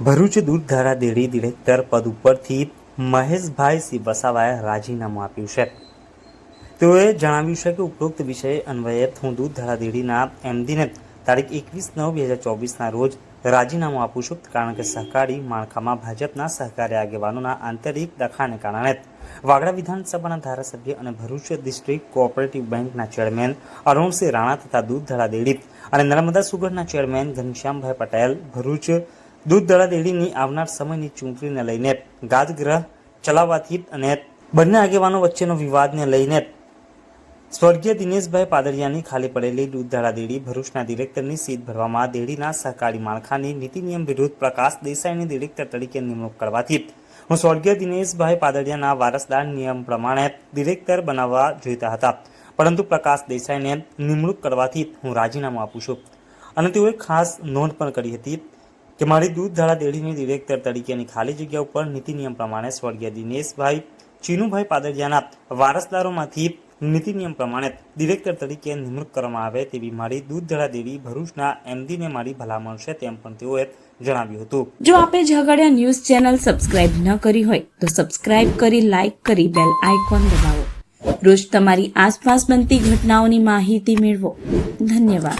Bharuch Dudhdhara dairy director પદ ઉપરથી મહેશભાઈ C વસાવાએ રાજીનામું આપ્યું છે। તેઓએ જણાવ્યું છે કે ઉપરોક્ત વિષય અન્વયે હું દૂધધારા ડેરીના એમડીને તારીખ 21/9/2024ના રોજ રાજીનામું આપું છું, કારણ કે સહકારી માળખામાં ભાજપના સહકારી આગેવાનોના આંતરિક દખાને કારણે વાગડા વિધાનસભાના ધારાસભ્ય અને ભરૂચ ડિસ્ટ્રિક્ટ કોઓપરેટિવ બેંકના ચેરમેન અરુણસિંહ રાણા તથા દૂધધારા ડેરી અને નર્મદા સુગરના ચેરમેન ઘનશ્યામભાઈ પટેલ ભરૂચ દૂધધારા ડેરીની આવનાર સમયની ચૂંટણીને લઈને ગાદગ્રહ ચલાવવાથી અને બંને આગેવાનો વચ્ચેનો વિવાદને લઈને સ્વર્ગીય દિનેશભાઈ પાદરિયાની ખાલી પડેલી દૂધધારા ડેરી ભરૂચના ડિરેક્ટરની સીટ ભરવામાં ડેરીના સહકારી માળખાની નીતિ નિયમ વિરુદ્ધ પ્રકાશ દેસાઈની ડિરેક્ટર તરીકે નિમણૂક કરવાથી હું સ્વર્ગીય દિનેશભાઈ પાદરિયાના વારસદાર નિયમ પ્રમાણે ડિરેક્ટર બનાવવા જોઈતા હતા, પરંતુ પ્રકાશ દેસાઈને નિમણૂક કરવાથી હું રાજીનામું આપું છું। અને તેઓએ ખાસ નોંધ પણ કરી હતી કે મારી દૂધધારા ડેરીની ડિરેક્ટર તરીકેની ખાલી જગ્યા ઉપર નીતિ નિયમ પ્રમાણે સ્વર્ગીય દિનેશભાઈ ચીનુભાઈ પાદરિયાના વારસદારોમાંથી નીતિ નિયમ પ્રમાણે ડિરેક્ટર તરીકે નિમણૂક કરવામાં આવે તેવી મારી દૂધધારા ડેરી ભરૂચના એમડીને મારી ભલામણ છે, તેમ પણ તેઓએ જણાવ્યું હતું। જો આપે ઝઘડિયા ન્યૂઝ ચેનલ સબસ્ક્રાઇબ ન કરી હોય તો સબસ્ક્રાઇબ કરી, લાઇક કરી, બેલ આઇકોન દબાવો। રોજ તમારી આસપાસ બનતી ઘટનાઓની માહિતી મેળવો। ધન્યવાદ।